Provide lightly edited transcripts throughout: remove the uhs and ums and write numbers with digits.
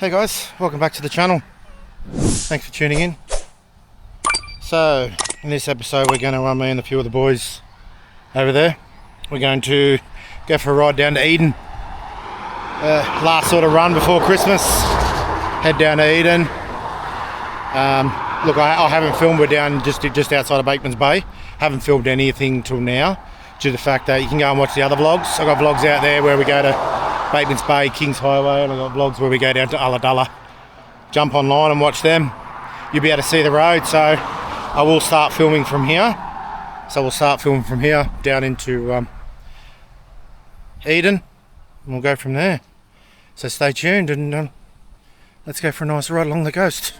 Hey guys, welcome back to the channel. Thanks for tuning in. So, in this episode we're going to run me and a few of the boys over there. We're going to go for a ride down to Eden. Last sort of run before Christmas. Head down to Eden. Look, I haven't filmed, we're down just outside of Bateman's Bay. Haven't filmed anything till now, due to the fact that you can go and watch the other vlogs. I've got vlogs out there where we go to Bateman's Bay, Kings Highway, and I've got vlogs where we go down to Ulladulla. Jump online and watch them. You'll be able to see the road, so I will start filming from here. So we'll start filming from here down into Eden, and we'll go from there. So stay tuned and let's go for a nice ride along the coast.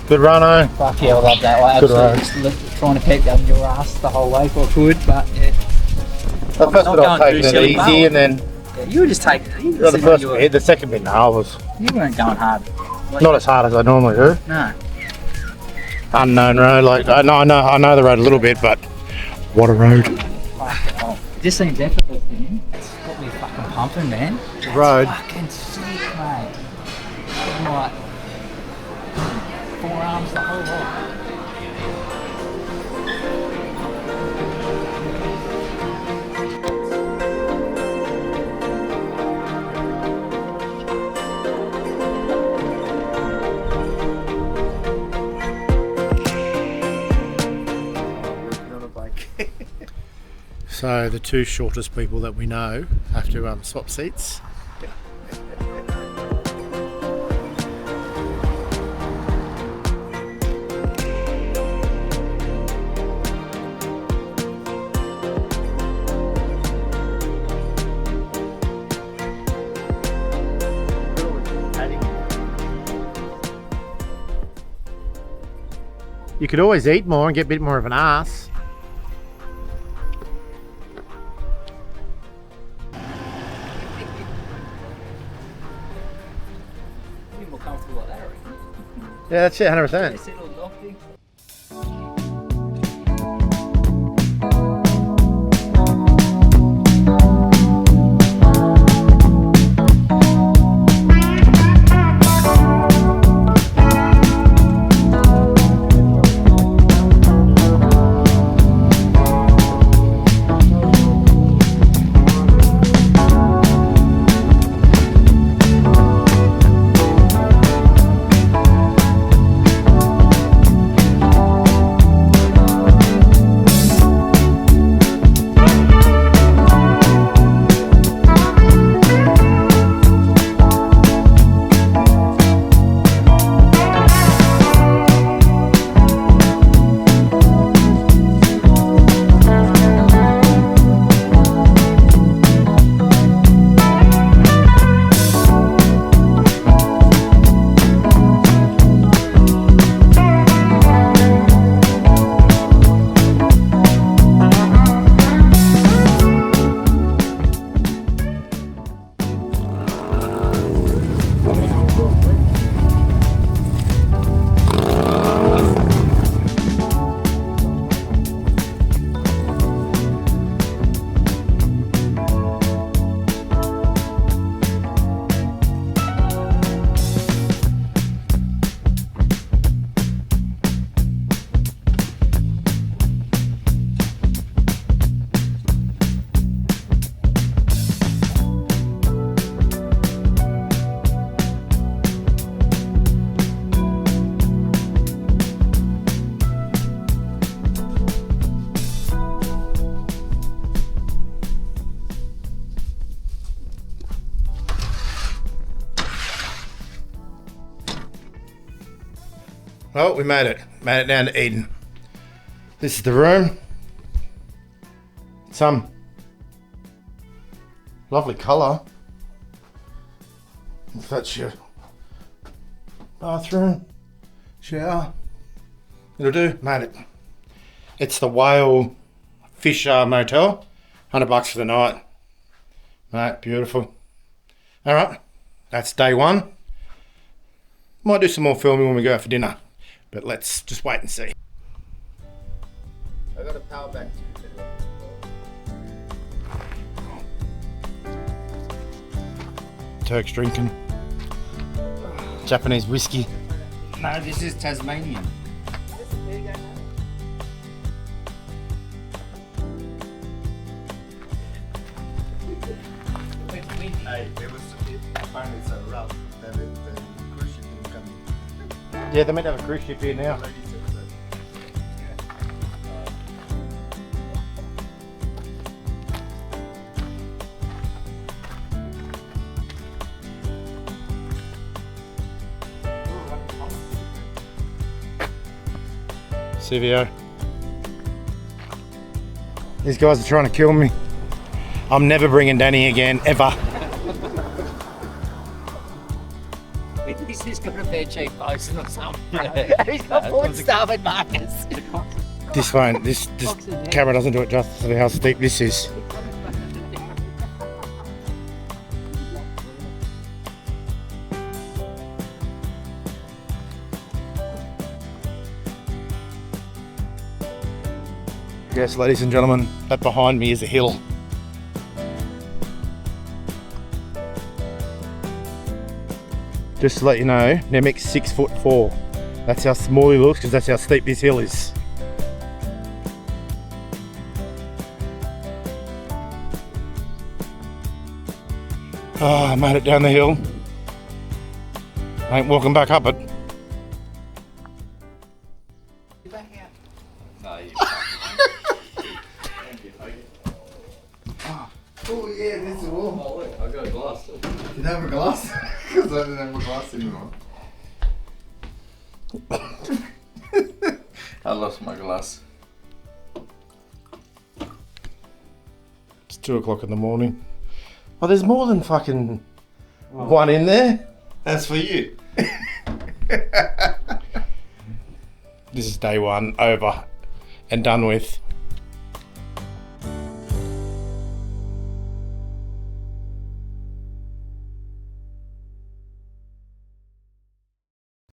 Good run, eh? Fuck yeah, I love that. Like, good run. Just trying to keep up your ass the whole way if I could, but yeah. The first bit I was taking it easy, and then yeah, you were just taking it. the first bit, the second bit, no, I was you weren't going hard. Like, not as hard as I normally do. No. Unknown road, like I know the road a little bit, but what a road! Oh, it just seems effortless, didn't it? It's got me fucking pumping, man. The road. Fucking sick, mate. I'm like forearms the whole lot. So the two shortest people that we know have to swap seats. You could always eat more and get a bit more of an ass. Yeah, that's it, 100%. Well, we made it. Made it down to Eden. This is the room. Some lovely colour. That's your bathroom, shower. It'll do. Made it. It's the Whale Fisher Motel. $100 for the night. Mate, beautiful. Alright, that's day one. Might do some more filming when we go out for dinner, but let's just wait and see. I got a power bank too. Turks drinking. Japanese whiskey. No, this is Tasmanian. Hey, it was apparently so rough that the cruise ship didn't come. Yeah, they're meant to have a cruise ship here now. Lady said so. CVO. These guys are trying to kill me. I'm never bringing Danny again, ever. This is going to be a cheap post or something. He's got foot starboard markers. This won't, this camera doesn't do it justice to how steep this is. Yes, ladies and gentlemen, that behind me is a hill. Just to let you know, Nemec's 6'4". That's how small he looks because that's how steep this hill is. Oh, I made it down the hill. I ain't walking back up it. No, you Oh yeah, this is warm. Oh, look, I got a glass. You have a glass? Because I didn't have a glass anymore. I lost my glass. It's 2 o'clock in the morning. Oh, there's more than fucking one in there. That's for you. This is day one over and done with.